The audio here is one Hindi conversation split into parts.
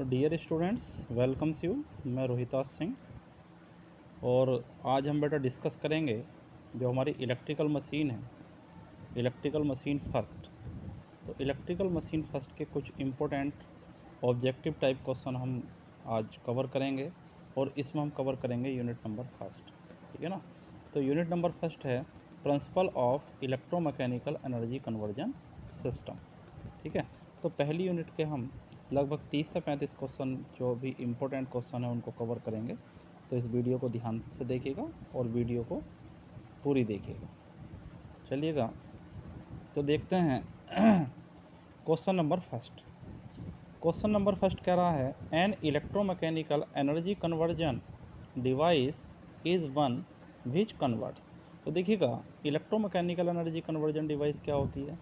Dear students, welcomes you. मैं रोहितास सिंह और आज हम बेटा डिस्कस करेंगे जो हमारी इलेक्ट्रिकल मशीन है, इलेक्ट्रिकल मशीन फर्स्ट। तो इलेक्ट्रिकल मशीन फर्स्ट के कुछ इम्पोर्टेंट ऑब्जेक्टिव टाइप क्वेश्चन हम आज कवर करेंगे और इसमें हम कवर करेंगे यूनिट नंबर फर्स्ट। ठीक है ना। तो यूनिट नंबर फर्स्ट है principle of electromechanical energy conversion system. ठीक है। तो पहली यूनिट के हम लगभग 30 से 35 क्वेश्चन जो भी इम्पोर्टेंट क्वेश्चन है उनको कवर करेंगे। तो इस वीडियो को ध्यान से देखिएगा और वीडियो को पूरी देखिएगा। चलिएगा तो देखते हैं question number first. Question number first कह रहा है an electromechanical energy conversion device is one which converts. तो देखिएगा इलेक्ट्रोमैकेनिकल एनर्जी कन्वर्जन डिवाइस क्या होती है।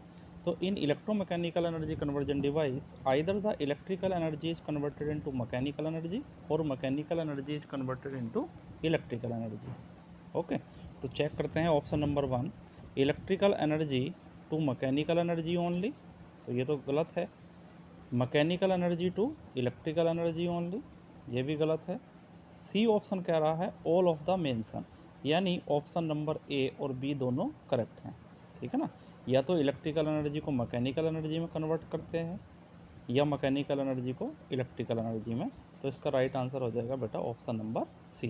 तो in electromechanical energy conversion device either the electrical energy is converted into mechanical energy और mechanical energy is converted into electrical energy. Okay, तो चेक करते हैं option number 1 electrical energy to mechanical energy only. तो ये तो गलत है। Mechanical energy to electrical energy only, ये भी गलत है। सी ऑप्शन कह रहा है ऑल ऑफ द मेंशन, यानी ऑप्शन नंबर ए और बी दोनों करेक्ट हैं। ठीक है ना। या तो इलेक्ट्रिकल एनर्जी को मैकेनिकल एनर्जी में कन्वर्ट करते हैं या मैकेनिकल एनर्जी को इलेक्ट्रिकल एनर्जी में। तो इसका राइट आंसर हो जाएगा बेटा option number C.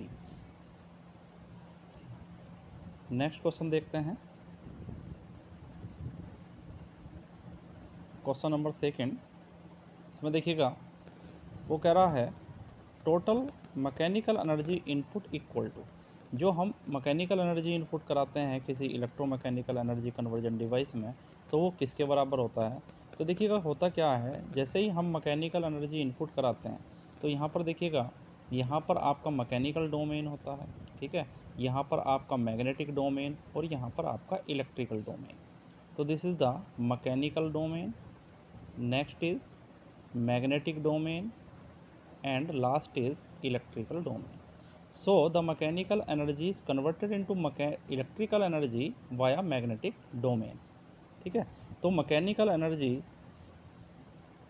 Next question देखते हैं। क्वेश्चन नंबर सेकंड, इसमें देखिएगा वो कह रहा है total mechanical energy input equal to, जो हम मैकेनिकल एनर्जी इनपुट कराते हैं किसी इलेक्ट्रोमैकेनिकल एनर्जी कन्वर्जन डिवाइस में, तो वो किसके बराबर होता है। तो देखिएगा होता क्या है, जैसे ही हम मैकेनिकल एनर्जी इनपुट कराते हैं तो यहाँ पर देखिएगा, यहाँ पर आपका मैकेनिकल डोमेन होता है। ठीक है। यहाँ पर आपका मैग्नेटिक डोमेन और यहाँ पर आपका इलेक्ट्रिकल डोमेन। तो this is the mechanical domain, next is magnetic domain and last is electrical domain. So the mechanical energy is converted into electrical energy via magnetic domain. ठीक है। तो mechanical energy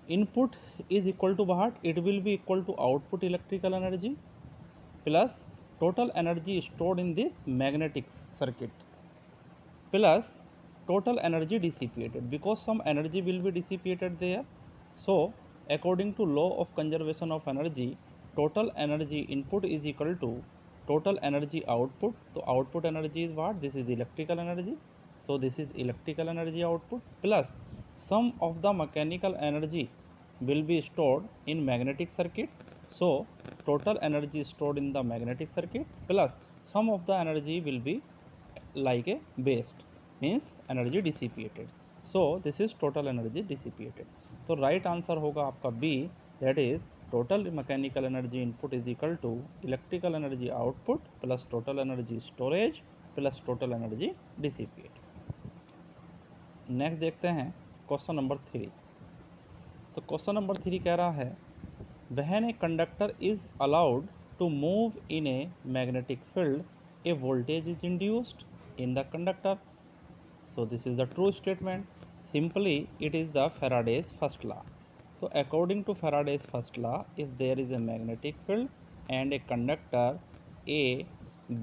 input is equal to what, it will be equal to output electrical energy plus total energy stored in this magnetic circuit plus total energy dissipated, because some energy will be dissipated there. So according to law of conservation of energy, total energy input is equal to total energy output. So output energy is what, this is electrical energy, so this is electrical energy output plus sum of the mechanical energy will be stored in magnetic circuit. So total energy stored in the magnetic circuit plus sum of the energy will be like a waste, means energy dissipated. So this is total energy dissipated. तो राइट आंसर होगा आपका B, that is total mechanical energy input is equal to electrical energy output plus total energy storage plus total energy dissipate. Next देखते हैं क्वेश्चन नंबर 3। तो क्वेश्चन नंबर 3 कह रहा है when a conductor is allowed to move in a magnetic field a voltage is induced in the conductor. So this is the true statement. Simply it is the Faraday's first law. So according to Faraday's first law, if there is a magnetic field and a conductor A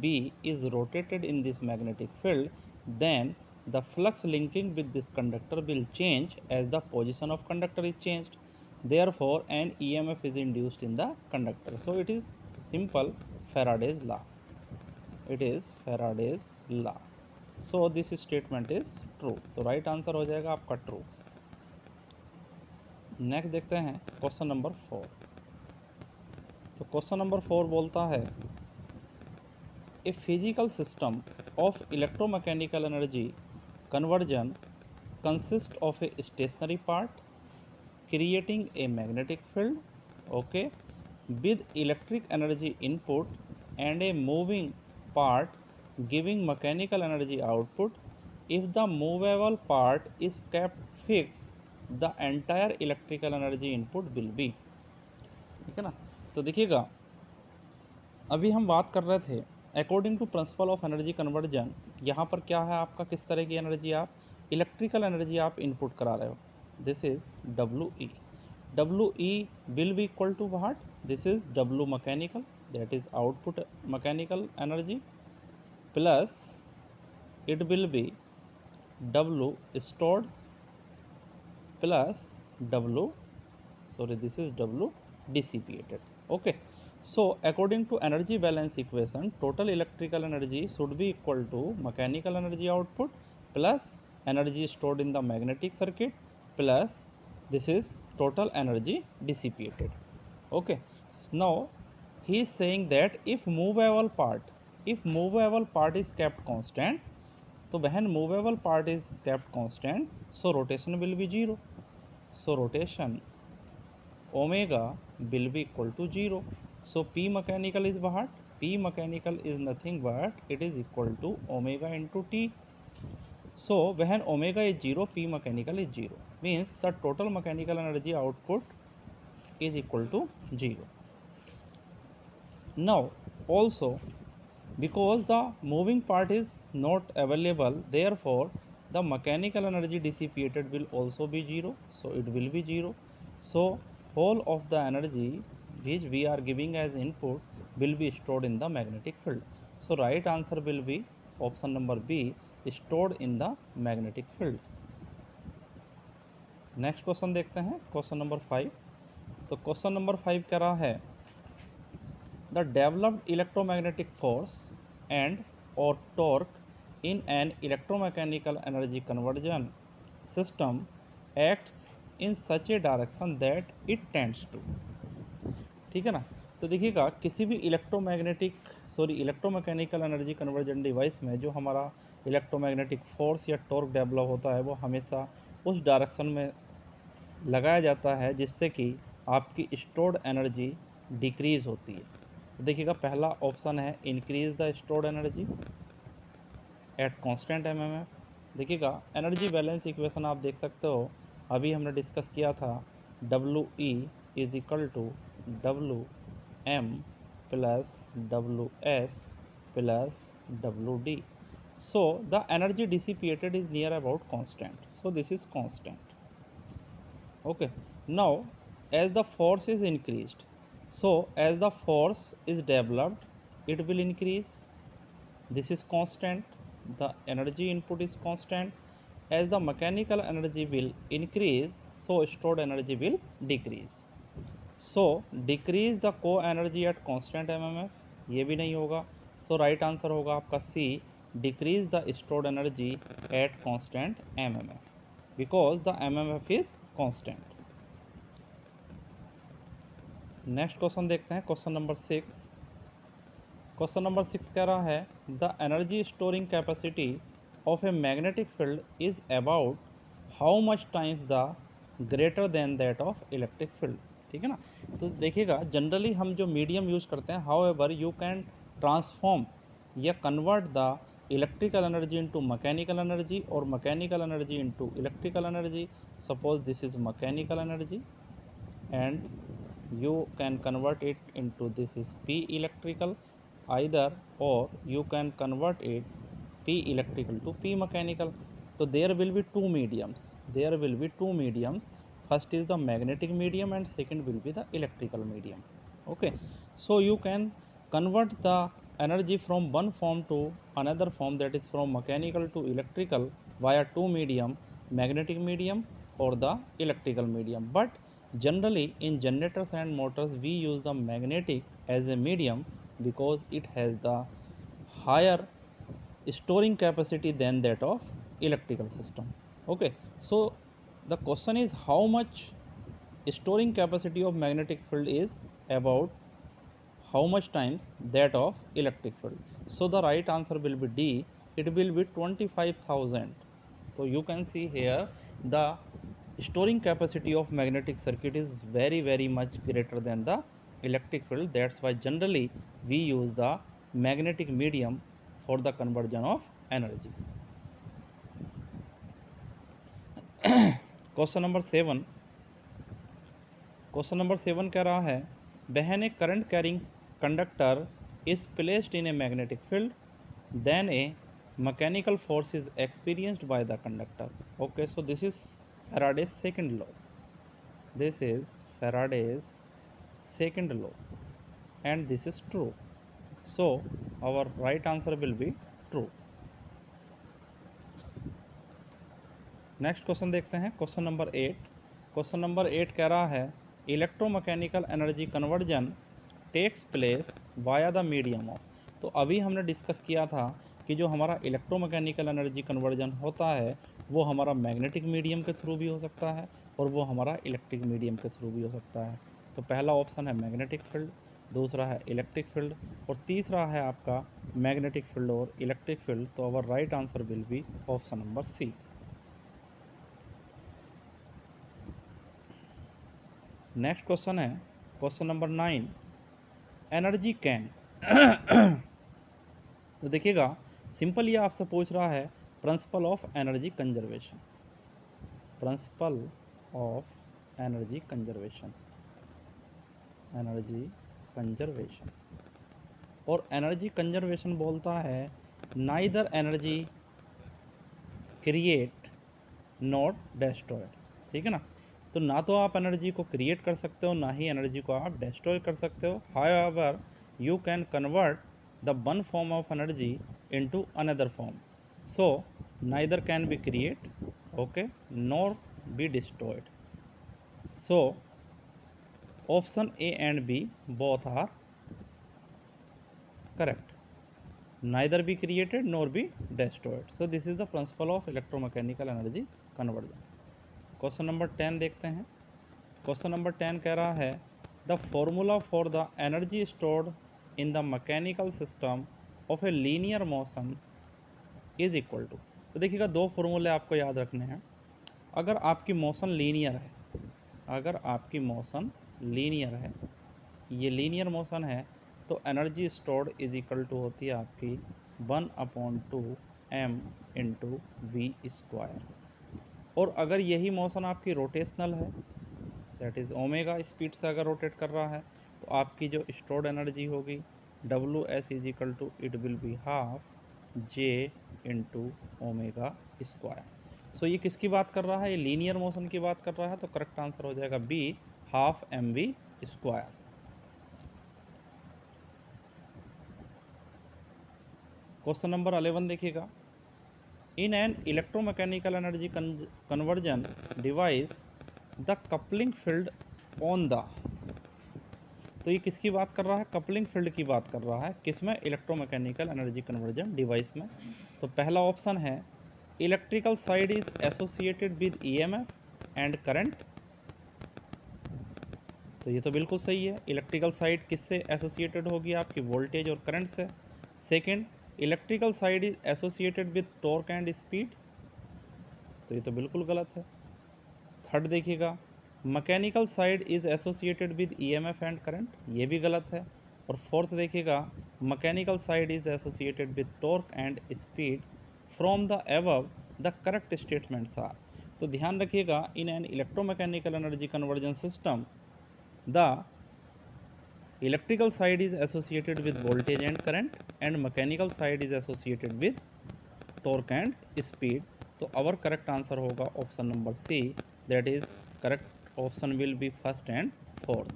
B is rotated in this magnetic field, then the flux linking with this conductor will change as the position of conductor is changed. Therefore an EMF is induced in the conductor. So it is simple Faraday's law. It is Faraday's law. So this statement is true. तो राइट आंसर हो जाएगा आपका ट्रू। नेक्स्ट देखते हैं क्वेश्चन नंबर 4। तो क्वेश्चन नंबर 4 बोलता है a physical system of electromechanical energy conversion consist of a stationary part creating a magnetic field, okay, with electric energy input and a moving part giving mechanical energy output. If the movable part is kept fixed, the entire electrical energy input will be। ठीक है ना। तो देखिएगा अभी हम बात कर रहे थे according to principle of energy conversion, यहाँ पर क्या है आपका, किस तरह की एनर्जी, आप इलेक्ट्रिकल एनर्जी आप इनपुट करा रहे हो, this is W E. WE will be equal to what? This is W mechanical, that is output mechanical energy, plus it will be W stored plus W, sorry, this is W dissipated. Okay, so according to energy balance equation, total electrical energy should be equal to mechanical energy output plus energy stored in the magnetic circuit plus this is total energy dissipated. Okay, now he is saying that if movable part is kept constant, so when movable part is kept constant, so rotation will be 0. So rotation omega will be equal to 0. So P mechanical is what? P mechanical is nothing but it is equal to omega into T. So when omega is 0, P mechanical is 0. Means the total mechanical energy output is equal to 0. Now also, because the moving part is not available, therefore the mechanical energy dissipated will also be 0. So it will be 0. So whole of the energy which we are giving as input will be stored in the magnetic field. So right answer will be option number B, stored in the magnetic field. Next question देखते हैं, क्वेश्चन नंबर 5. तो क्वेश्चन नंबर 5 कह रहा है the developed electromagnetic force and or torque in an electromechanical energy conversion system acts in such a direction that it tends to. ठीक है ना. तो देखिएगा किसी भी इलेक्ट्रोमैकेनिकल एनर्जी कन्वर्जन डिवाइस में जो हमारा इलेक्ट्रोमैग्नेटिक फोर्स या टॉर्क डेवलप होता है वो हमेशा उस डायरेक्शन में लगाया जाता है जिससे कि आपकी स्टोर्ड एनर्जी डिक्रीज़ होती है. तो देखिएगा पहला ऑप्शन है increase the stored energy at constant MMF. देखिएगा एनर्जी बैलेंस इक्वेशन आप देख सकते हो, अभी हमने डिस्कस किया था W E is equal to W M plus W S plus W D. So the energy dissipated is near about constant, so this is constant. Okay, now as the force is increased, so as the force is developed it will increase, this is constant, the energy input is constant. As the mechanical energy will increase, so stored energy will decrease. So decrease the co energy at constant mmf, ये भी नहीं होगा. So right answer होगा आपका C, decrease the stored energy at constant mmf because the mmf is constant. Next question देखते हैं, क्वेश्चन नंबर 6. क्वेश्चन नंबर 6 कह रहा है the energy storing capacity of A magnetic field is about how much times the greater than that of electric field. ठीक है ना. तो देखिएगा जनरली हम जो मीडियम यूज करते हैं, however you can transform या convert the electrical energy into mechanical energy और mechanical energy into electrical energy. Suppose this is mechanical energy and you can convert it into this is P electrical either, or you can convert it P electrical to P mechanical. So there will be two mediums, first is the magnetic medium and second will be the electrical medium. Okay, so you can convert the energy from one form to another form, that is from mechanical to electrical via two medium, magnetic medium or the electrical medium. But generally in generators and motors we use the magnetic as a medium because it has the higher storing capacity than that of electrical system. Okay, so the question is how much storing capacity of magnetic field is about how much times that of electric field. So the right answer will be D, it will be 25,000. So you can see here the storing capacity of magnetic circuit is very much greater than the electric field. That's why generally we use the magnetic medium for the conversion of energy. Question number 7. Question number 7 कह रहा है when a current carrying conductor is placed in a magnetic field, then a mechanical force is experienced by the conductor. Okay, so this is Faraday's second law. This is Faraday's second law and this is true. So our right answer will be true. Next question देखते हैं, क्वेश्चन नंबर 8। क्वेश्चन नंबर 8 कह रहा है electromechanical energy conversion takes place via the medium of. तो अभी हमने डिस्कस किया था कि जो हमारा इलेक्ट्रोमैकेनिकल एनर्जी कन्वर्जन होता है वो हमारा मैग्नेटिक मीडियम के थ्रू भी हो सकता है और वो हमारा इलेक्ट्रिक मीडियम के थ्रू भी हो सकता है। तो पहला ऑप्शन है मैग्नेटिक फील्ड, दूसरा है इलेक्ट्रिक फील्ड और तीसरा है आपका मैग्नेटिक फील्ड और इलेक्ट्रिक फील्ड। तो our right answer will be option number C. Next question है क्वेश्चन नंबर 9, एनर्जी कैन। तो देखिएगा सिंपल ये आपसे पूछ रहा है principle of energy conservation, principle of energy conservation, energy conservation. और एनर्जी कंजर्वेशन बोलता है neither energy create not destroyed. ठीक है ना, तो ना तो आप एनर्जी को क्रिएट कर सकते हो ना ही एनर्जी को आप डिस्ट्रॉय कर सकते हो। However you can convert the one form of energy into another form, so neither can be create okay nor be destroyed. So option A and B both are correct, neither be created nor be destroyed. So this is the principle of electromechanical energy conversion. Question number 10 देखते हैं। क्वेश्चन नंबर 10 कह रहा है the formula for the energy stored in the mechanical system of a linear motion is equal to. तो देखिएगा दो फॉर्मूले आपको याद रखने हैं। अगर आपकी मोशन लीनियर है, अगर आपकी मोशन लीनियर है, ये लीनियर मोशन है, तो energy stored is equal to होती है आपकी 1/2 m इंटू वी स्क्वायर। और अगर यही मोशन आपकी रोटेशनल है, दैट इज़ ओमेगा स्पीड से अगर रोटेट कर रहा है, तो आपकी जो स्टोर्ड एनर्जी होगी WS is equal to it will be half J into omega square. So ये किसकी बात कर रहा है, ये लीनियर मोशन की बात कर रहा है, तो करेक्ट आंसर हो जाएगा B half mv square. Question number 11 देखिएगा in an electromechanical energy conversion device the coupling field on the. तो ये किसकी बात कर रहा है, कपलिंग फील्ड की बात कर रहा है, किसमें, इलेक्ट्रोमैकेनिकल एनर्जी कन्वर्जन डिवाइस में। तो पहला ऑप्शन है electrical side is associated with EMF and current. तो ये तो बिल्कुल सही है, इलेक्ट्रिकल साइड किससे एसोसिएटेड होगी, आपकी वोल्टेज और करंट से। Second, electrical side is associated with torque and speed. तो ये तो बिल्कुल गलत है। थर्ड देखिएगा mechanical side is associated with EMF and current, ये भी गलत है। और फोर्थ देखिएगा mechanical side is associated with torque and speed from the above the correct statements are. तो ध्यान रखिएगा in an electromechanical energy conversion system the electrical side is associated with voltage and current and mechanical side is associated with torque and speed. तो our correct answer होगा option number C, that is correct option will be first and fourth.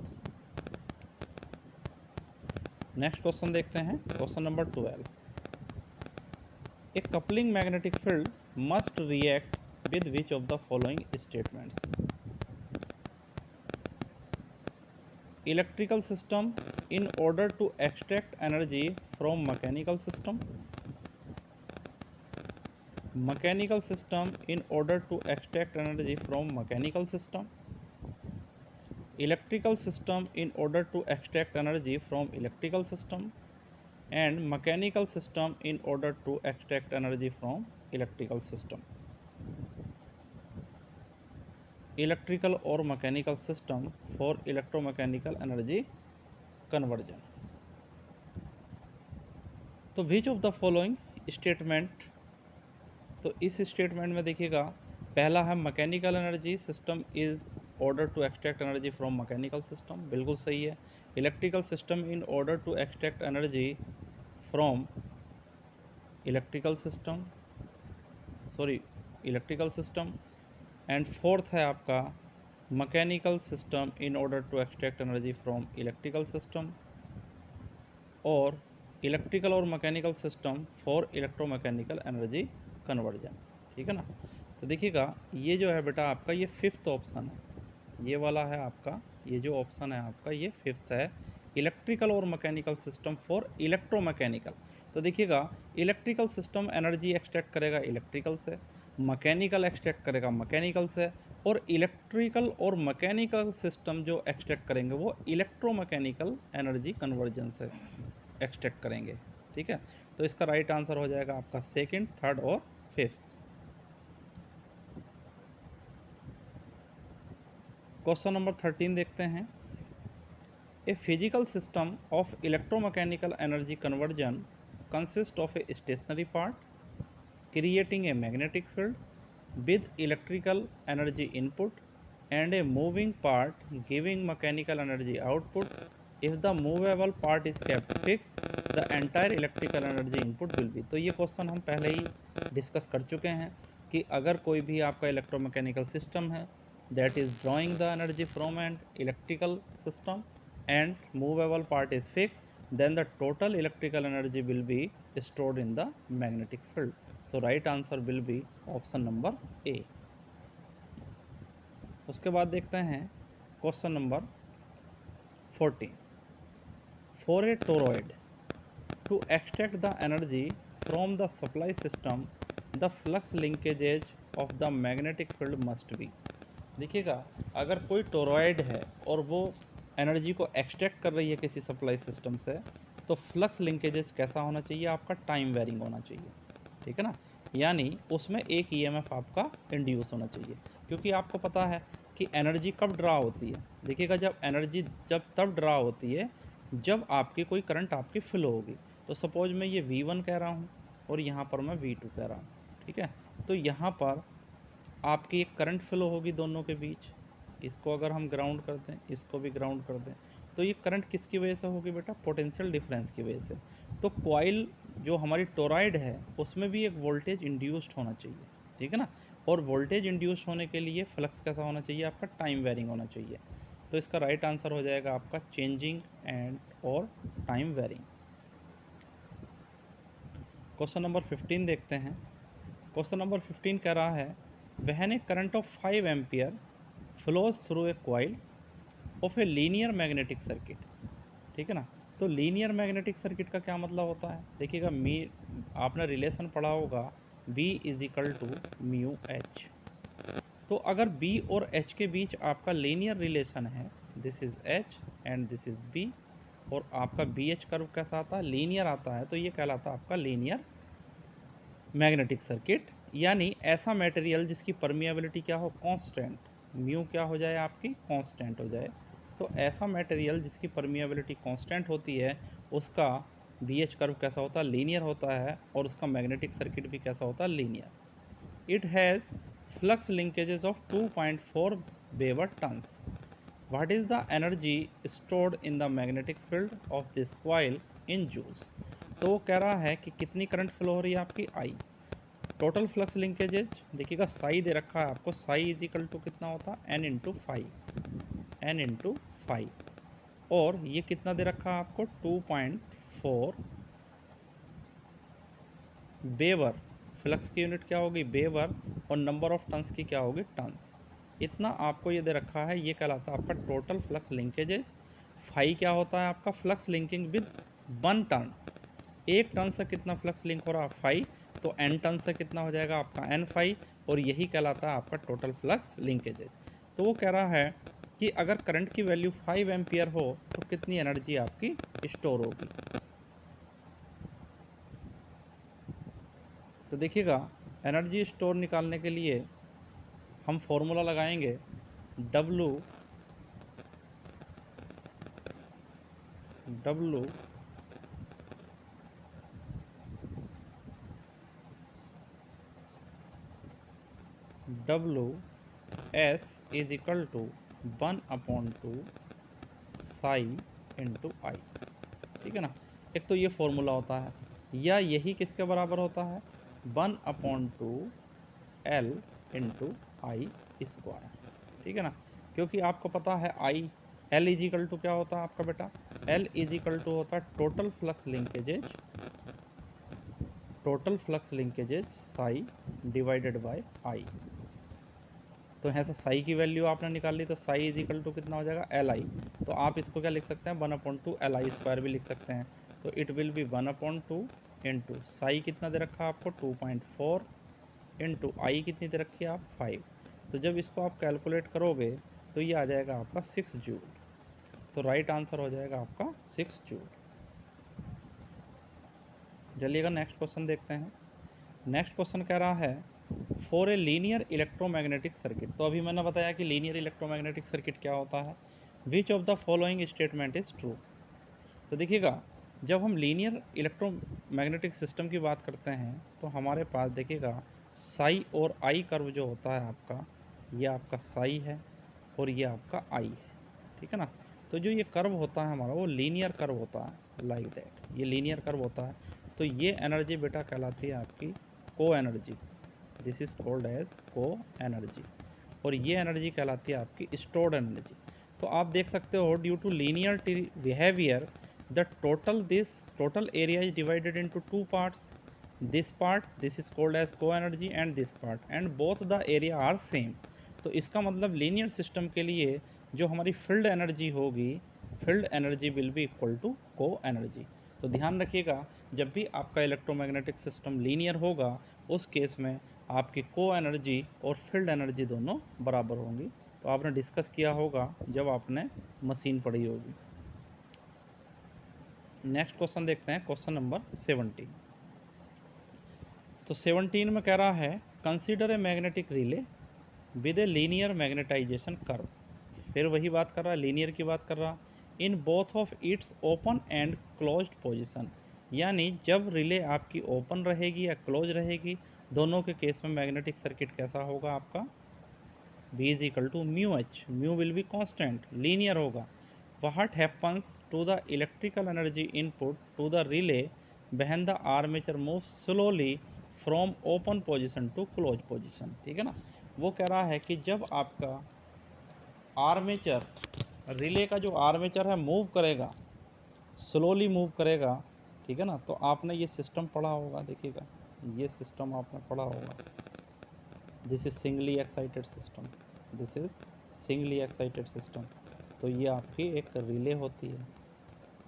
Next question देखते हैं, question number 12। A coupling magnetic field must react with which of the following statements. Electrical system in order to extract energy from mechanical system, mechanical system in order to extract energy from mechanical system, electrical system in order to extract energy from electrical system, and mechanical system in order to extract energy from electrical system. Electrical or mechanical system for electromechanical energy conversion. तो which of the following statement, तो इस स्टेटमेंट में देखिएगा पहला है mechanical energy system is order to extract energy from mechanical system, बिल्कुल सही है। Electrical system in order to extract energy from electrical system, sorry electrical system. And fourth है आपका mechanical system in order to extract energy from electrical system, और इलेक्ट्रिकल और mechanical system for electromechanical energy conversion. ठीक है ना। तो देखिएगा ये जो है बेटा आपका ये फिफ्थ ऑप्शन है, ये वाला है आपका, ये जो ऑप्शन है आपका ये फिफ्थ है, इलेक्ट्रिकल और मैकेनिकल सिस्टम फॉर इलेक्ट्रोमैकेनिकल। तो देखिएगा इलेक्ट्रिकल सिस्टम एनर्जी एक्सट्रैक्ट करेगा इलेक्ट्रिकल से, मैकेनिकल एक्सट्रैक्ट करेगा मैकेनिकल से, और इलेक्ट्रिकल और मैकेनिकल सिस्टम जो एक्सट्रैक्ट करेंगे वो इलेक्ट्रोमैकेनिकल एनर्जी कन्वर्जन से एक्सट्रैक्ट करेंगे। ठीक है, तो इसका राइट आंसर हो जाएगा आपका सेकंड, थर्ड और फिफ्थ। क्वेश्चन नंबर 13 देखते हैं। A physical system of electromechanical energy conversion consist of a stationary part creating a magnetic field with electrical energy input and a moving part giving mechanical energy output. If the movable part is kept fixed, the entire electrical energy input will be। तो ये क्वेश्चन हम पहले ही डिस्कस कर चुके हैं कि अगर कोई भी आपका इलेक्ट्रोमैकेनिकल सिस्टम है that is drawing the energy from an electrical system and movable part is fix, then the total electrical energy will be stored in the magnetic field. So right answer will be option number A। उसके बाद देखते हैं question number 14। For a toroid to extract the energy from the supply system the flux linkages of the magnetic field must be. देखिएगा अगर कोई टोरॉइड है और वो एनर्जी को एक्सट्रैक्ट कर रही है किसी सप्लाई सिस्टम से, तो फ्लक्स लिंकेजेस कैसा होना चाहिए आपका, टाइम वेरिंग होना चाहिए। ठीक है ना, यानी उसमें एक ईएमएफ आपका इंड्यूस होना चाहिए, क्योंकि आपको पता है कि एनर्जी कब ड्रा होती है। देखिएगा जब एनर्जी जब तब ड्रा होती है जब आपकी कोई करंट आपकी फ्लो होगी। तो सपोज मैं ये V1 कह रहा हूँ और यहाँ पर मैं V2 कह रहा हूँ। ठीक है, तो यहाँ पर आपकी एक करंट फ्लो होगी दोनों के बीच। इसको अगर हम ग्राउंड कर दें, इसको भी ग्राउंड कर दें, तो ये करंट किसकी वजह से होगी बेटा, पोटेंशियल डिफरेंस की वजह से। तो कॉइल जो हमारी टोरॉइड है उसमें भी एक वोल्टेज इंड्यूस्ड होना चाहिए। ठीक है ना, और वोल्टेज इंड्यूस्ड होने के लिए फ्लक्स कैसा होना चाहिए आपका, टाइम वेरिंग होना चाहिए। तो इसका राइट आंसर हो जाएगा आपका चेंजिंग एंड और टाइम वेरिंग। क्वेश्चन नंबर 15 देखते हैं। क्वेश्चन नंबर 15 कह रहा है when A current of 5 ampere flows through a coil of a linear magnetic circuit. ठीक है ना, तो लीनियर मैग्नेटिक सर्किट का क्या मतलब होता है। देखिएगा आपने रिलेशन पढ़ा होगा B is equal to mu H. तो अगर B और H के बीच आपका लीनियर रिलेशन है, this is H and this is B, और आपका BH कर्व कैसा आता है, लीनियर आता है, तो ये कहलाता है आपका लीनियर मैग्नेटिक सर्किट। यानी ऐसा मटेरियल जिसकी परमिएबिलिटी क्या हो, कांस्टेंट, म्यू क्या हो जाए आपकी, कांस्टेंट हो जाए। तो ऐसा मटेरियल जिसकी परमिएबिलिटी कांस्टेंट होती है उसका BH कर्व कैसा होता है, लीनियर होता है, और उसका मैग्नेटिक सर्किट भी कैसा होता है, linear. It has flux linkages of 2.4 weber turns. What is the energy stored in the magnetic field of this coil in joules. तो वो कह रहा है कि कितनी करंट फ्लो हो रही है आपकी, I। टोटल फ्लक्स लिंकेजेज देखिएगा साई दे रखा है आपको, साई इज इक्वल टू कितना होता है, N इंटू फाइव, और ये कितना दे रखा है आपको, 2.4 वेबर। फ्लक्स की यूनिट क्या होगी, वेबर, और नंबर ऑफ टन्स की क्या होगी, टन्स। इतना आपको ये दे रखा है, ये कहलाता है आपका टोटल फ्लक्स लिंकेजेज। फाई क्या होता है आपका, फ्लक्स लिंकिंग विद 1 टन। एक टन से कितना फ्लक्स लिंक हो रहा है, फाई, तो n टन से कितना हो जाएगा आपका n फाई, और यही कहलाता है आपका टोटल फ्लक्स लिंकेजेज। तो वो कह रहा है कि अगर करंट की वैल्यू 5 एम्पियर हो तो कितनी एनर्जी आपकी स्टोर होगी। तो देखिएगा एनर्जी स्टोर निकालने के लिए हम फॉर्मूला लगाएंगे W S is equal to 1/2 psi into I. ठीक है ना, एक तो ये फॉर्मूला होता है, या यही किसके बराबर होता है, 1/2 L इंटू आई स्क्वायर। ठीक है ना, क्योंकि आपको पता है आई एल इजिकल टू क्या होता है आपका बेटा, एल इजिकल टू होता है total flux linkages psi divided by I. तो ऐसा साई की वैल्यू आपने निकाल ली, तो साई इजिकल टू कितना हो जाएगा, एल आई। तो आप इसको क्या लिख सकते हैं, 1/2 एल आई स्क्वायर भी लिख सकते हैं। तो it will B 1/2 into Sai कितना दे रखा है आपको 2.4 इंटू आई कितनी दे रखी है आप 5। तो जब इसको आप कैलकुलेट करोगे तो ये आ जाएगा आपका 6 जूल। तो राइट आंसर हो जाएगा आपका 6 जूल। चलिएगा नेक्स्ट क्वेश्चन देखते हैं। नेक्स्ट क्वेश्चन कह रहा है for a linear electromagnetic circuit. तो अभी मैंने बताया कि लीनियर इलेक्ट्रोमैग्नेटिक सर्किट क्या होता है। Which of the following statement is true. तो देखिएगा, जब हम लीनियर इलेक्ट्रोमैग्नेटिक सिस्टम की बात करते हैं तो हमारे पास देखिएगा साई और आई कर्व जो होता है आपका, ये आपका साई है और ये आपका आई है, ठीक है ना। तो जो ये कर्व होता है हमारा वो लीनियर कर्व होता है, लाइक दैट, ये लीनियर कर्व होता है। तो ये एनर्जी बेटा कहलाती है आपकी co energy, this is called as को एनर्जी। और ये एनर्जी कहलाती है आपकी स्टोर्ड एनर्जी। तो आप देख सकते हो due to linear behaviour the total area is divided into two parts. This is called as को energy and this part and both the area are same. तो इसका मतलब लीनियर सिस्टम के लिए जो हमारी फील्ड एनर्जी होगी, field energy will be equal to coenergy. तो ध्यान रखिएगा, जब भी आपका इलेक्ट्रोमैग्नेटिक सिस्टम लीनियर होगा उस केस में आपकी को एनर्जी और फील्ड एनर्जी दोनों बराबर होंगी। तो आपने डिस्कस किया होगा जब आपने मशीन पढ़ी होगी। नेक्स्ट क्वेश्चन देखते हैं, क्वेश्चन नंबर 17। तो 17 में कह रहा है consider a magnetic relay with a linear magnetization curve. फिर वही बात कर रहा है, लीनियर की बात कर रहा, in both of its open and closed position. यानी जब रिले आपकी ओपन रहेगी या क्लोज रहेगी, दोनों के केस में मैग्नेटिक सर्किट कैसा होगा आपका, V is equal to mu H, mu will be constant, linear होगा। What happens to the electrical energy input to the relay when the armature move slowly from open position to close position, ठीक है ना। वो कह रहा है कि जब आपका आर्मेचर, रिले का जो आर्मेचर है मूव करेगा, स्लोली मूव करेगा, ठीक है ना। तो आपने ये सिस्टम पढ़ा होगा, देखिएगा ये सिस्टम आपने पढ़ा होगा, this is singly excited system, this is singly excited system. तो ये आपकी एक रिले होती है,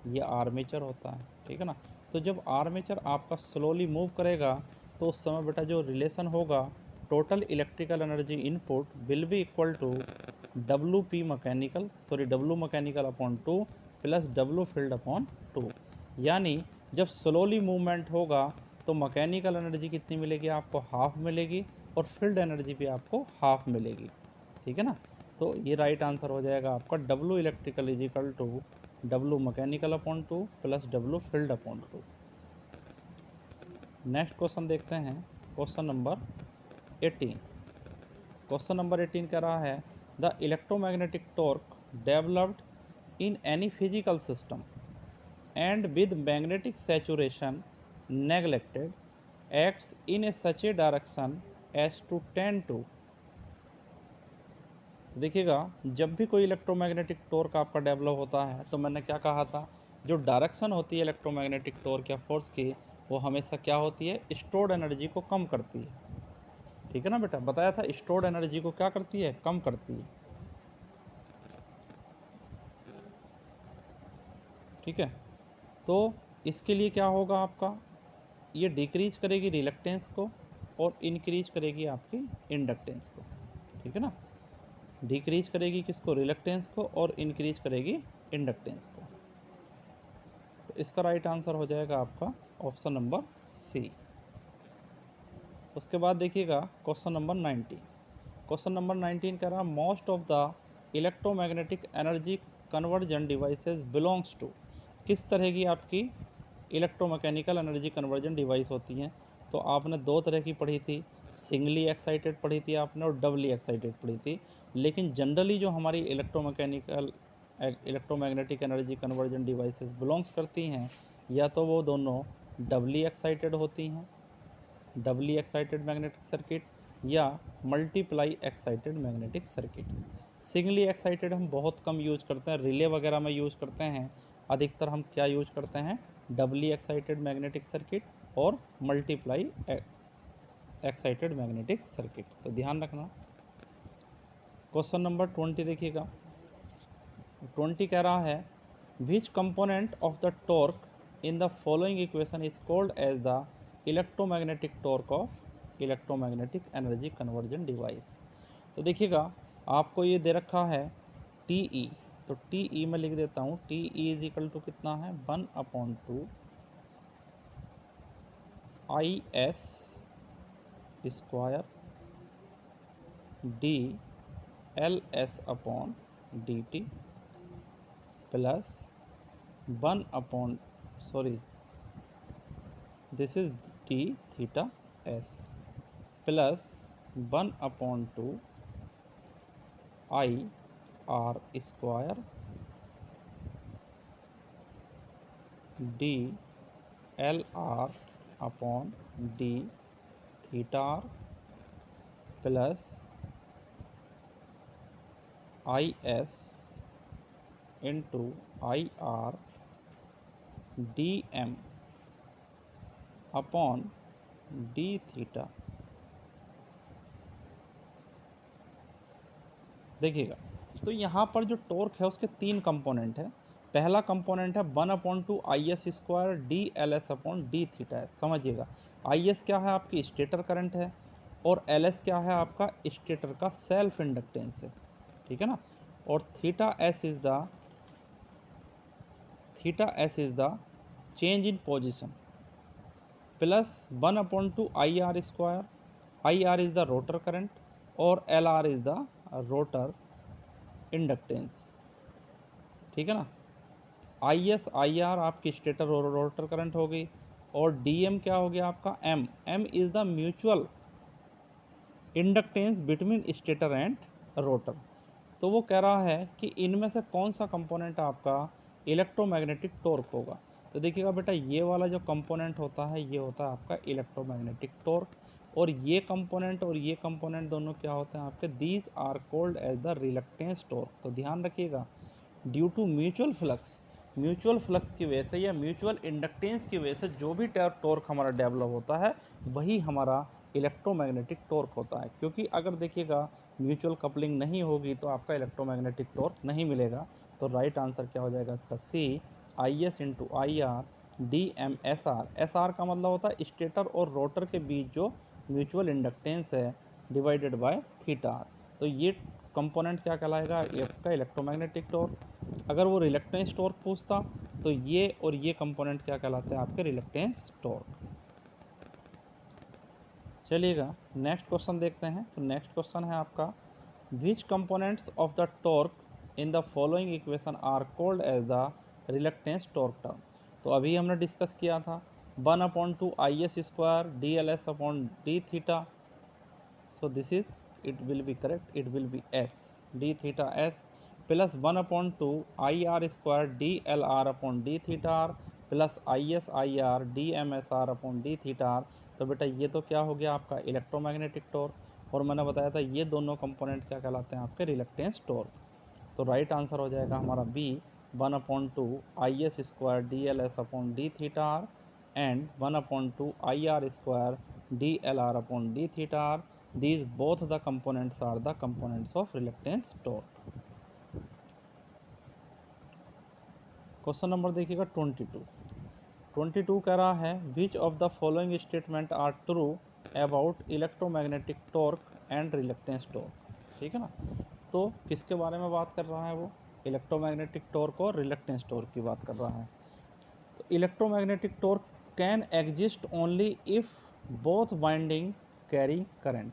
ये आर्मेचर होता है, ठीक है ना। तो जब आर्मेचर आपका स्लोली मूव करेगा तो उस समय बेटा जो रिलेशन होगा, total electrical energy input will be equal to W mechanical upon 2 plus W field upon 2। यानी जब स्लोली मूवमेंट होगा तो मैकेनिकल एनर्जी कितनी मिलेगी आपको, हाफ मिलेगी, और फील्ड एनर्जी भी आपको हाफ मिलेगी, ठीक है ना। तो ये राइट आंसर हो जाएगा आपका W electrical is equal to W mechanical upon 2 plus W field upon 2। Next question देखते हैं, क्वेश्चन नंबर 18। क्वेश्चन नंबर 18 कह रहा है the electromagnetic torque developed in any physical system and with magnetic saturation neglected acts in a such a direction as to tend to. देखिएगा, जब भी कोई इलेक्ट्रोमैग्नेटिक टॉर्क आपका डेवलप होता है तो मैंने क्या कहा था, जो डायरेक्शन होती है इलेक्ट्रोमैग्नेटिक टॉर्क या फोर्स की, वो हमेशा क्या होती है, स्टोर्ड एनर्जी को कम करती है, ठीक है ना बेटा। बताया था स्टोर्ड एनर्जी को क्या करती है, कम करती है, ठीक है। तो इसके लिए क्या होगा आपका, ये डिक्रीज करेगी रिलक्टेंस को और इंक्रीज करेगी आपकी इंडक्टेंस को, ठीक है ना। डिक्रीज करेगी किसको, रिलक्टेंस को, और इंक्रीज करेगी इंडक्टेंस को। तो इसका राइट आंसर हो जाएगा आपका ऑप्शन नंबर सी। उसके बाद देखिएगा क्वेश्चन नंबर 19। क्वेश्चन नंबर 19 कह रहा most of the electromagnetic energy conversion devices belongs to. किस तरह की आपकी इलेक्ट्रोमैकेनिकल एनर्जी कन्वर्जन डिवाइस होती हैं। तो आपने दो तरह की पढ़ी थी, सिंगली एक्साइटेड पढ़ी थी आपने और डबली एक्साइटेड पढ़ी थी। लेकिन जनरली जो हमारी electromagnetic energy conversion devices belongs करती हैं, या तो वो दोनों डबली एक्साइटेड होती हैं, डबली एक्साइटेड मैग्नेटिक सर्किट, या multiply excited magnetic circuit. Singly excited हम बहुत कम यूज करते हैं, रिले वगैरह में यूज करते हैं। अधिकतर हम क्या यूज करते हैं, डबली एक्साइटेड मैग्नेटिक सर्किट और मल्टीप्लाई एक्साइटेड मैग्नेटिक सर्किट। तो ध्यान रखना। क्वेश्चन नंबर 20 देखिएगा। 20 कह रहा है which component of the torque in the following equation is called as the electromagnetic torque of electromagnetic energy conversion device. तो देखिएगा आपको ये दे रखा है टी ई, तो टी ई में लिख देता हूँ, T E is equal to कितना है 1/2 I S square D L S upon D T plus 1 sorry this is D theta S plus 1/2 I R square D L R upon D theta R plus I S into I R D M upon D theta. देखिएगा तो यहाँ पर जो टॉर्क है उसके 3 कंपोनेंट है। पहला कंपोनेंट है 1/2 I S square D L S upon D theta है। समझिएगा आई एस क्या है आपकी स्टेटर करंट है और एल एस क्या है आपका स्टेटर का सेल्फ इंडक्टेंस है, ठीक है ना। और theta S is the change in position plus 1/2 I R square, I R is the rotor current और L R is the rotor inductance, ठीक है ना। आई एस आई आर आपकी स्टेटर और रोटर करंट हो गई और डी एम क्या हो गया आपका M, M is the mutual inductance between stator and rotor. तो वो कह रहा है कि इनमें से कौन सा कंपोनेंट आपका इलेक्ट्रोमैग्नेटिक टॉर्क होगा। तो देखिएगा बेटा ये वाला जो कंपोनेंट होता है ये होता है आपका इलेक्ट्रोमैग्नेटिक टॉर्क और ये कंपोनेंट दोनों क्या होते हैं आपके, these are called as the reluctance torque. तो ध्यान रखिएगा ड्यू टू म्यूचुअल फ्लक्स की वजह से या म्यूचुअल इंडक्टेंस की वजह से जो भी टॉर्क हमारा डेवलप होता है वही हमारा इलेक्ट्रोमैग्नेटिक टॉर्क होता है। क्योंकि अगर देखिएगा म्यूचुअल कपलिंग नहीं होगी तो आपका इलेक्ट्रोमैग्नेटिक टॉर्क नहीं मिलेगा। तो राइट आंसर क्या हो जाएगा इसका सी, I S into I R D M S R. S R का मतलब होता है स्टेटर और रोटर के बीच जो म्यूचुअल इंडक्टेंस है डिवाइडेड बाय थीटा आर। तो ये कंपोनेंट क्या कहलाएगा आपका इलेक्ट्रोमैग्नेटिक टॉर्क। अगर वो रिलक्टेंस टॉर्क पूछता तो ये और ये कंपोनेंट क्या कहलाते हैं आपके रिलक्टेंस टॉर्क। चलिएगा नेक्स्ट क्वेश्चन देखते हैं। तो नेक्स्ट क्वेश्चन है आपका which components of the torque in the following equation are called as the reluctance torque term. तो अभी हमने डिस्कस किया था 1/2 I S square D L S upon D theta. So this is it will be correct, it will be S D theta S plus 1/2 I R square D L R upon D theta R plus I R D M S R upon D theta R. तो बेटा ये तो क्या हो गया आपका इलेक्ट्रोमैग्नेटिक टॉर्क और मैंने बताया था ये दोनों कंपोनेंट क्या कहलाते हैं आपके रिलक्टेंस टॉर्क। तो राइट आंसर हो जाएगा हमारा B 1/2 I S square D L S upon D theta R and 1/2 I R square D L R upon D theta R. These both the components are the components of reluctance torque. Question number देखिएगा 22 कह रहा है which of the following statement are true about electromagnetic torque and reluctance torque. ठीक है ना। तो किसके बारे में बात कर रहा है वो, इलेक्ट्रोमैग्नेटिक टॉर्क और रिलक्टेंस टॉर्क की बात कर रहा है। तो electromagnetic torque can exist only if both winding carry current.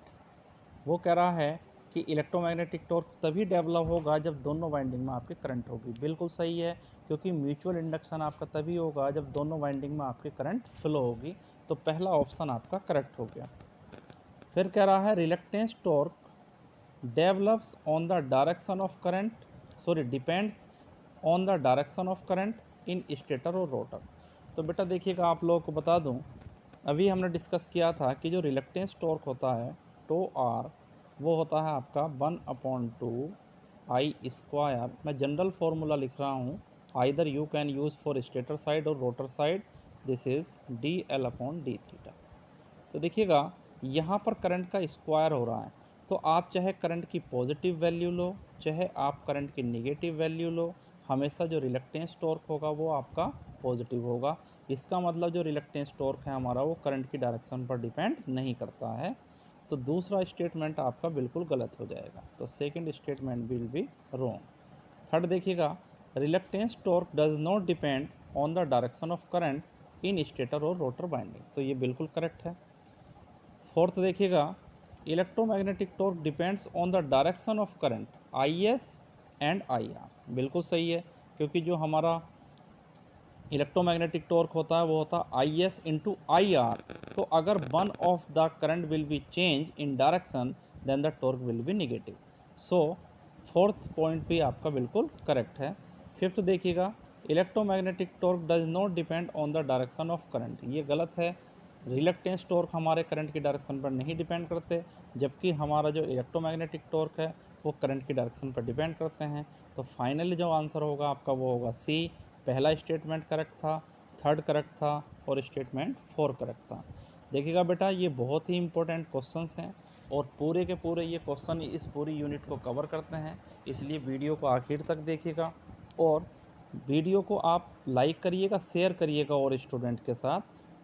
वो कह रहा है कि इलेक्ट्रोमैग्नेटिक टॉर्क तभी डेवलप होगा जब दोनों वाइंडिंग में आपके करंट होगी। बिल्कुल सही है, क्योंकि म्यूचुअल इंडक्शन आपका तभी होगा जब दोनों वाइंडिंग में आपके करंट फ्लो होगी। तो पहला ऑप्शन आपका करेक्ट हो गया। फिर कह रहा है reluctance torque develops on the direction of current, depends on the direction of current in stator और रोटर। तो बेटा देखिएगा आप लोगों को बता दूं, अभी हमने डिस्कस किया था कि जो रिलक्टेंस टॉर्क होता है टो आर वो होता है आपका 1/2 आई स्क्वायर, मैं जनरल फार्मूला लिख रहा हूँ, either you can use for stator side और rotor side, this is D L upon D theta. तो देखिएगा यहाँ पर करंट का स्क्वायर हो रहा है, तो आप चाहे करंट की पॉजिटिव वैल्यू लो, चाहे आप करंट की निगेटिव वैल्यू लो, हमेशा जो रिलक्टेंस टॉर्क होगा वो आपका पॉजिटिव होगा। इसका मतलब जो रिलक्टेंस टॉर्क है हमारा वो करंट की डायरेक्शन पर डिपेंड नहीं करता है। तो दूसरा स्टेटमेंट आपका बिल्कुल गलत हो जाएगा, तो second statement will be wrong. Third देखिएगा, reluctance torque does not depend on the direction of current in stator और रोटर बाइंडिंग, तो ये बिल्कुल करेक्ट है। फोर्थ देखिएगा, electromagnetic torque depends on the direction of current I S and I R, बिल्कुल सही है, क्योंकि जो हमारा इलेक्ट्रोमैग्नेटिक टॉर्क होता है वो होता है I S into I R. तो अगर one of the current will be change in direction then the torque will be negative. So fourth point भी आपका बिल्कुल करेक्ट है। फिफ्थ देखिएगा, electromagnetic torque does not depend on the direction of current, ये गलत है। रिलक्टेंस टॉर्क हमारे करंट की डायरेक्शन पर नहीं डिपेंड करते, जबकि हमारा जो इलेक्ट्रोमैग्नेटिक टॉर्क है वो करंट की डायरेक्शन पर डिपेंड करते हैं। तो फाइनली जो आंसर होगा आपका वो होगा सी, पहला स्टेटमेंट करेक्ट था, थर्ड करेक्ट था और स्टेटमेंट 4 करेक्ट था। देखिएगा बेटा ये बहुत ही इंपॉर्टेंट क्वेश्चंस हैं और पूरे के पूरे ये क्वेश्चन इस पूरी यूनिट को कवर करते हैं, इसलिए वीडियो को आखिर तक देखिएगा और वीडियो को आप लाइक करिएगा, शेयर करिएगा और स्टूडेंट के साथ।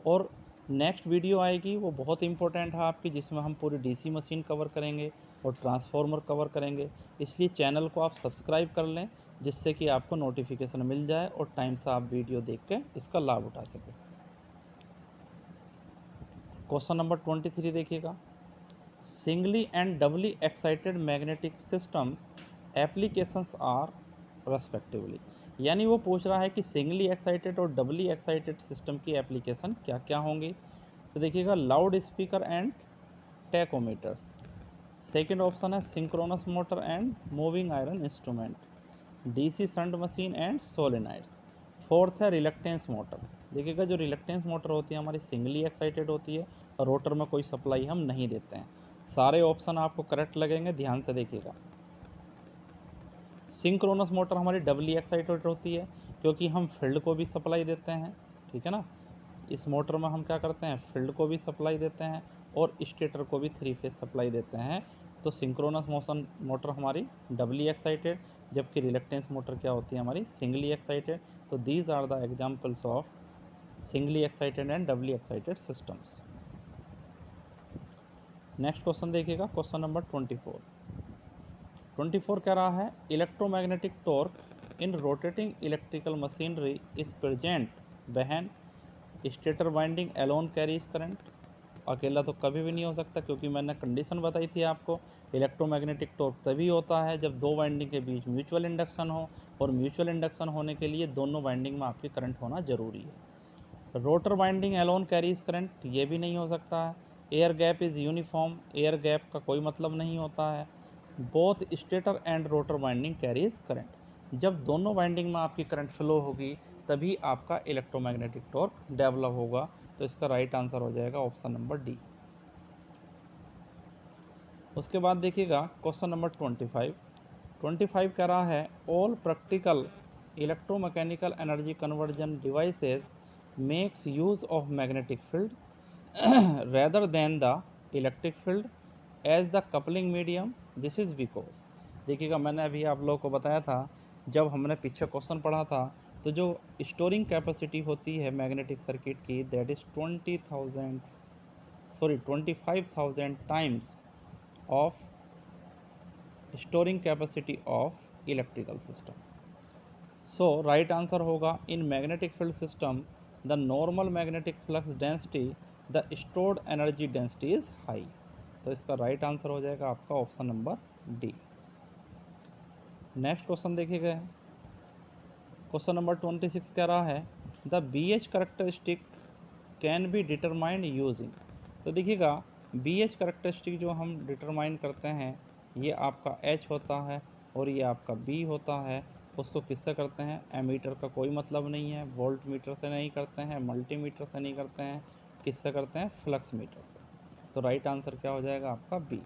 और नेक्स्ट वीडियो आएगी वो बहुत इंपॉर्टेंट है आपकी, जिसमें हम पूरी डीसी मशीन कवर करेंगे और ट्रांसफार्मर कवर करेंगे, इसलिए चैनल को आप सब्सक्राइब कर लें जिससे कि आपको नोटिफिकेशन मिल जाए और टाइम से आप वीडियो देख के इसका लाभ उठा सकें। क्वेश्चन नंबर 23 देखिएगा, singly and doubly excited magnetic systems applications are respectively, यानी वो पूछ रहा है कि सिंगली एक्साइटेड और डबली एक्साइटेड सिस्टम की एप्लीकेशन क्या क्या होंगी। तो देखिएगा, loudspeaker and tachometers, second option है synchronous motor and moving iron instrument, DC shunt machine and solenoids, fourth है रिलक्टेंस मोटर। देखिएगा जो रिलक्टेंस मोटर होती है हमारी सिंगली एक्साइटेड होती है और रोटर में कोई सप्लाई हम नहीं देते हैं। सारे ऑप्शन आपको करेक्ट लगेंगे, ध्यान से देखिएगा। सिंक्रोनस मोटर हमारी डबली एक्साइटेड होती है क्योंकि हम फील्ड को भी सप्लाई देते हैं, ठीक है ना। इस मोटर में हम क्या करते हैं, फील्ड को भी सप्लाई देते हैं और स्टेटर को भी 3 फेज सप्लाई देते हैं। तो सिंक्रोनस मोशन मोटर हमारी डबली एक्साइटेड, जबकि रिलक्टेंस मोटर क्या होती है हमारी सिंगली एक्साइटेड। तो these are the examples of singly excited and doubly excited systems. Next question देखिएगा, क्वेश्चन नंबर 24 कह रहा है electromagnetic torque in rotating electrical machinery is present when stator winding alone carries current. अकेला तो कभी भी नहीं हो सकता, क्योंकि मैंने कंडीशन बताई थी आपको, इलेक्ट्रोमैग्नेटिक टॉर्क तभी होता है जब दो वाइंडिंग के बीच म्यूचुअल इंडक्शन हो, और म्यूचुअल इंडक्शन होने के लिए दोनों वाइंडिंग में आपकी करंट होना जरूरी है। Rotor winding alone carries current, ये भी नहीं हो सकता है। Air gap is uniform, air gap का कोई मतलब नहीं होता है। Both stator and rotor winding carries current, जब दोनों वाइंडिंग में आपकी करंट फ्लो होगी तभी आपका इलेक्ट्रोमैग्नेटिक टॉर्क डेवलप होगा। तो इसका राइट आंसर हो जाएगा ऑप्शन नंबर डी। उसके बाद देखिएगा क्वेश्चन नंबर 25 कह रहा है all practical electromechanical energy conversion devices makes use of magnetic field rather than the electric field as the coupling medium, this is because। देखिएगा मैंने अभी आप लोगों को बताया था, जब हमने पीछे क्वेश्चन पढ़ा था, तो जो स्टोरिंग कैपेसिटी होती है मैग्नेटिक सर्किट की that is 25,000 times of storing capacity of electrical system. So right answer होगा in magnetic field system the normal magnetic flux density the stored energy density is high. तो इसका राइट आंसर हो जाएगा आपका option number D. Next question देखिएगा, क्वेश्चन नंबर 26 कह रहा है the B H characteristic can be determined using. तो देखिएगा बी एच करेक्टरिस्टिक जो हम डिटरमाइन करते हैं ये आपका एच होता है और ये आपका बी होता है। उसको किससे करते हैं, एमीटर का कोई मतलब नहीं है, वोल्ट मीटर से नहीं करते हैं, मल्टीमीटर से नहीं करते हैं, किससे करते हैं, फ्लक्स मीटर से। तो राइट आंसर क्या हो जाएगा आपका बी।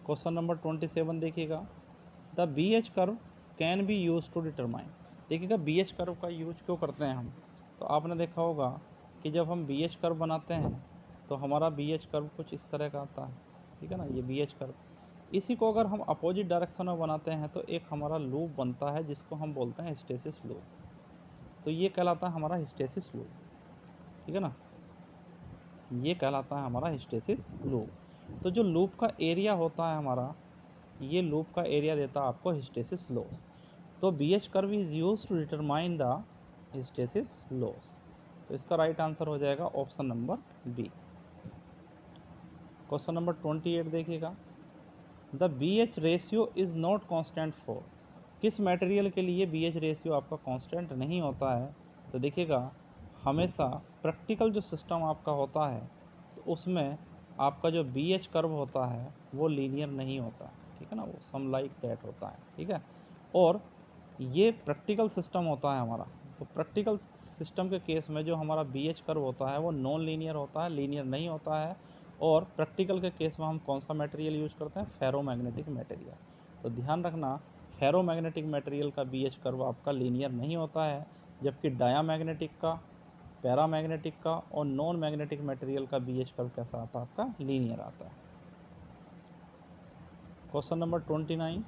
क्वेश्चन नंबर 27 देखिएगा, the B H curve can be use to determine. देखिएगा बी एच कर्व का यूज क्यों करते हैं हम, तो आपने देखा होगा कि जब हम बी एच कर्व बनाते हैं तो हमारा बी एच कर्व कुछ इस तरह का आता है, ठीक है ना, ये बी एच कर्व। इसी को अगर हम अपोजिट डायरेक्शन में बनाते हैं तो एक हमारा लूप बनता है जिसको हम बोलते हैं हिस्टेसिस लूप। तो ये कहलाता है हमारा हिस्टेसिस लूप, ठीक है ना, ये कहलाता है हमारा हिस्टेसिस लूप। तो जो लूप का एरिया होता है हमारा, ये लूप का एरिया देता है आपको हिस्टेसिस लॉस। तो B H curve is use to determine the hysteresis loss. तो इसका राइट आंसर हो जाएगा option number B. Question number 28 देखिएगा, the B H ratio is not constant for. किस मटेरियल के लिए बी एच रेशियो आपका कांस्टेंट नहीं होता है, तो देखिएगा हमेशा प्रैक्टिकल जो सिस्टम आपका होता है तो उसमें आपका जो बी एच कर्व होता है वो लीनियर नहीं होता, ठीक है ना, वो सम लाइक दैट होता है, ठीक है। और ये प्रैक्टिकल सिस्टम होता है हमारा, तो प्रैक्टिकल सिस्टम के केस में जो हमारा बी एच कर्व होता है वो नॉन लीनियर होता है, लीनियर नहीं होता है। और प्रैक्टिकल के केस में हम कौन सा मटेरियल यूज करते हैं, फेरोमैग्नेटिक मटेरियल। तो ध्यान रखना, फेरोमैग्नेटिक मटेरियल का बी एच कर्व आपका लीनियर नहीं होता है, जबकि डायामैग्नेटिक का, पैरामैग्नेटिक का और नॉन मैग्नेटिक मटेरियल का बी एच कर्व कैसा आता है, आपका लीनियर आता है। क्वेश्चन नंबर 29,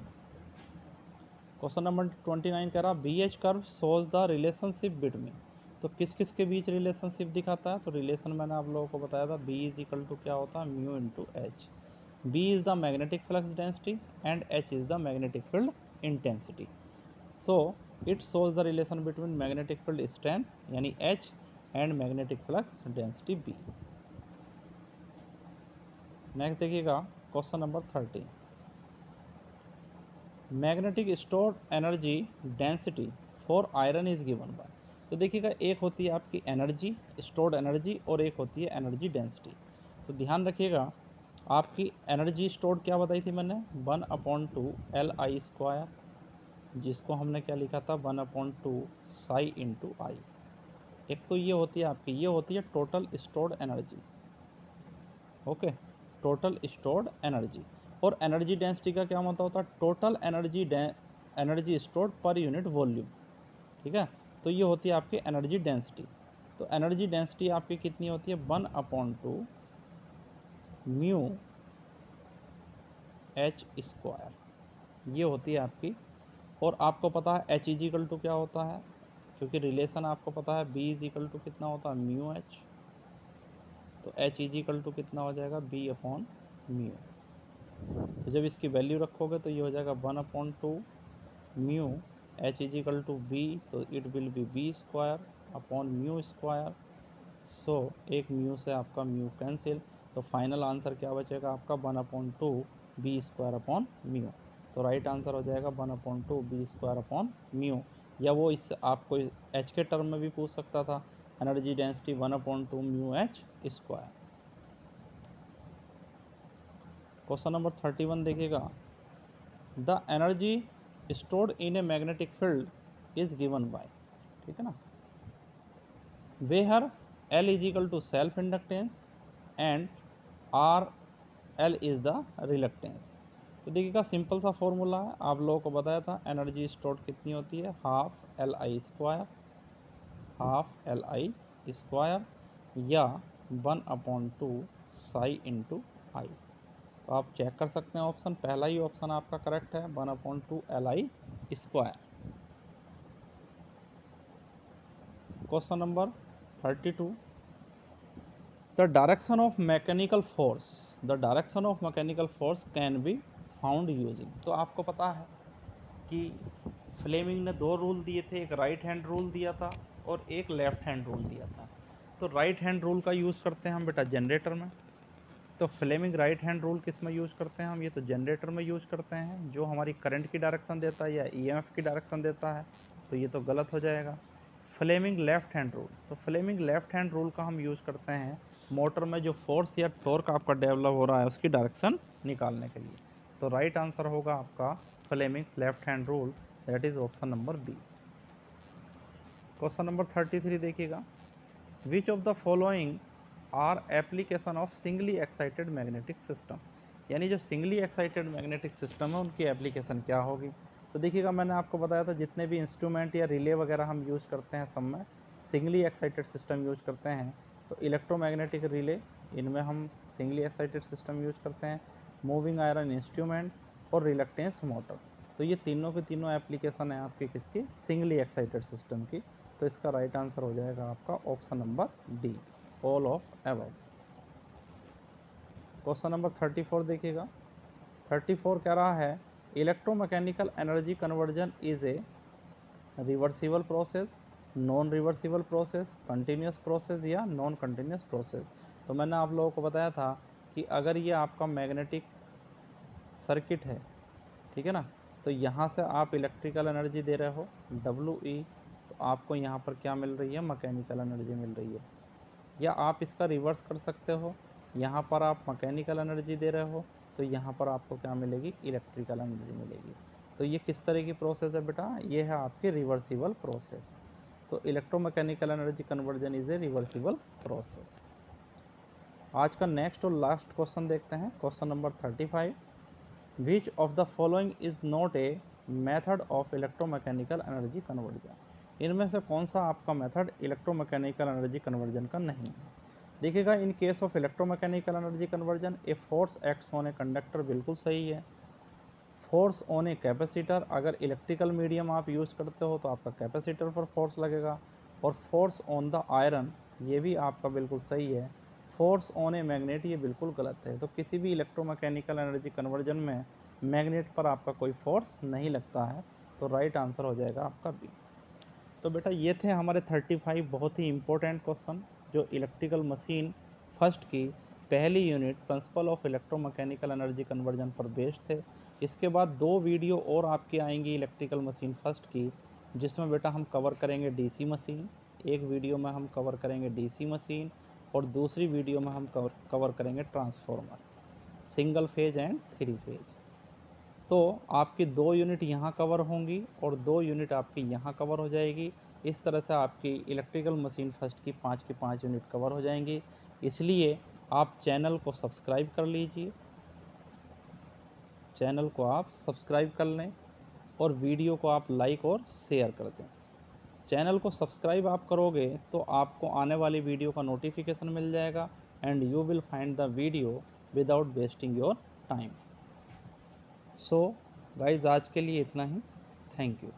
क्वेश्चन नंबर 29 कह रहा B H curve shows the relationship between. तो किस किस के बीच रिलेशनशिप दिखाता है, तो रिलेशन मैंने आप लोगों को बताया था, बी इज इक्वल टू क्या होता है, mu into H. B is the magnetic flux density and H is the magnetic field intensity. So it shows the relation between magnetic field strength यानी H and magnetic flux density B। Next देखिएगा question number 30, magnetic stored energy density for iron is given by. तो देखिएगा एक होती है आपकी एनर्जी स्टोर्ड एनर्जी और एक होती है एनर्जी डेंसिटी। तो ध्यान रखिएगा आपकी एनर्जी स्टोर्ड क्या बताई थी मैंने, 1/2 Li², जिसको हमने क्या लिखा था, 1/2 साई इंटू आई। एक तो ये होती है आपकी, ये होती है total stored energy, okay, total stored energy. और एनर्जी डेंसिटी का क्या मतलब होता है, total energy stored per unit volume, ठीक है। तो ये होती है आपकी एनर्जी डेंसिटी। तो एनर्जी डेंसिटी आपकी कितनी होती है, 1/2 म्यू H², ये होती है आपकी। और आपको पता है H इज इक्वल टू क्या होता है, क्योंकि रिलेशन आपको पता है B इज इक्वल टू कितना होता है, म्यू एच। तो H इज इक्वल टू कितना हो जाएगा, B/म्यू। तो जब इसकी वैल्यू रखोगे तो ये हो जाएगा 1/2 mu H is equal to B, तो इट विल बी B²/म्यू²। सो एक म्यू से आपका म्यू कैंसिल, तो फाइनल आंसर क्या बचेगा आपका, 1/2 B²/म्यू। तो राइट आंसर हो जाएगा 1/2 B²/म्यू। या वो इस आपको H के टर्म में भी पूछ सकता था, energy density 1/2 mu H²। Question number 31 देखिएगा, the energy stored in a magnetic field is given by, ठीक है ना, where L is equal to self inductance and RL is the reluctance. तो देखिएगा सिंपल सा फॉर्मूला है, आप लोगों को बताया था एनर्जी स्टोर्ड कितनी होती है, हाफ एल आई स्क्वायर या 1/2 साई इंटू आई। तो आप चेक कर सकते हैं ऑप्शन, पहला ही ऑप्शन आपका करेक्ट है, 1/2 Li²। Question number 32, the direction of mechanical force can be found using. तो आपको पता है कि फ्लेमिंग ने दो रूल दिए थे, एक राइट हैंड रूल दिया था और एक लेफ्ट हैंड रूल दिया था। तो राइट हैंड रूल का यूज़ करते हैं हम बेटा जनरेटर में। तो फ्लेमिंग राइट हैंड रूल किस में यूज़ करते हैं हम, ये तो जनरेटर में यूज़ करते हैं, जो हमारी करंट की डायरेक्शन देता है या ईएमएफ की डायरेक्शन देता है, तो ये तो गलत हो जाएगा। फ्लेमिंग लेफ्ट हैंड रूल, तो फ्लेमिंग लेफ्ट हैंड रूल का हम यूज़ करते हैं मोटर में जो फोर्स या टॉर्क आपका डेवलप हो रहा है उसकी डायरेक्शन निकालने के लिए। तो राइट आंसर होगा आपका Fleming's left hand rule, that is option number B. Question number 33 देखिएगा, which of the following are application of singly excited magnetic system. यानी जो सिंगली एक्साइटेड मैग्नेटिक सिस्टम है उनकी एप्लीकेशन क्या होगी। तो देखिएगा, मैंने आपको बताया था जितने भी इंस्ट्रूमेंट या रिले वगैरह हम यूज़ करते हैं सब में सिंगली एक्साइटेड सिस्टम यूज़ करते हैं। तो इलेक्ट्रोमैग्नेटिक रिले, इनमें हम सिंगली एक्साइटेड सिस्टम यूज़ करते हैं। मूविंग आयरन इंस्ट्रूमेंट और रिलक्टेंस मोटर, तो ये तीनों की तीनों एप्लीकेशन है आपकी किसकी, सिंगली एक्साइटेड सिस्टम की। तो इसका राइट आंसर हो जाएगा आपका option number D, all of above. Question number 34 देखिएगा। 34 कह रहा है electromechanical energy conversion is a reversible process, non reversible process, continuous process या नॉन कंटिन्यूस प्रोसेस। तो मैंने आप लोगों को बताया था कि अगर ये आपका मैग्नेटिक सर्किट है, ठीक है ना, तो यहाँ से आप इलेक्ट्रिकल एनर्जी दे रहे हो WE, तो आपको यहाँ पर क्या मिल रही है, मैकेनिकल एनर्जी मिल रही है। या आप इसका रिवर्स कर सकते हो, यहाँ पर आप मैकेनिकल एनर्जी दे रहे हो तो यहाँ पर आपको क्या मिलेगी, इलेक्ट्रिकल एनर्जी मिलेगी। तो ये किस तरह की प्रोसेस है बेटा, ये है आपकी रिवर्सिबल प्रोसेस। तो electromechanical energy conversion is a reversible process. आज का नेक्स्ट और लास्ट क्वेश्चन देखते हैं, question number 35। Which of the following is not a method of electromechanical energy conversion. इनमें से कौन सा आपका मेथड इलेक्ट्रोमैकेनिकल एनर्जी कन्वर्जन का नहीं है। देखिएगा, in case of electromechanical energy conversion a force acts on a conductor, बिल्कुल सही है। फोर्स ऑन ए कैपेसिटर, अगर इलेक्ट्रिकल मीडियम आप यूज़ करते हो तो आपका कैपेसिटर पर फोर्स लगेगा। और फोर्स ऑन द आयरन, ये भी आपका बिल्कुल सही है। फोर्स ऑन ए मैग्नेट, ये बिल्कुल गलत है। तो किसी भी इलेक्ट्रोमैकेनिकल एनर्जी कन्वर्जन में मैग्नेट पर आपका कोई फोर्स नहीं लगता है। तो राइट आंसर हो जाएगा आपका बी। तो बेटा ये थे हमारे 35 बहुत ही इंपॉर्टेंट क्वेश्चन जो इलेक्ट्रिकल मशीन फर्स्ट की पहली unit principle of electromechanical energy conversion पर बेस्ड थे। इसके बाद 2 वीडियो और आपकी आएंगी इलेक्ट्रिकल मशीन फर्स्ट की, जिसमें बेटा हम कवर करेंगे डीसी मशीन। एक वीडियो में हम कवर करेंगे डीसी मशीन और दूसरी वीडियो में हम कवर करेंगे transformer, single phase and 3 phase. तो आपकी 2 यूनिट यहाँ कवर होंगी और 2 यूनिट आपकी यहाँ कवर हो जाएगी। इस तरह से आपकी इलेक्ट्रिकल मशीन फर्स्ट की 5 यूनिट कवर हो जाएंगी। इसलिए आप चैनल को सब्सक्राइब कर लीजिए, चैनल को आप सब्सक्राइब कर लें और वीडियो को आप लाइक और शेयर कर दें। चैनल को सब्सक्राइब आप करोगे तो आपको आने वाली वीडियो का नोटिफिकेशन मिल जाएगा and you will find the video without wasting your time. So guys, आज के लिए इतना ही। Thank you.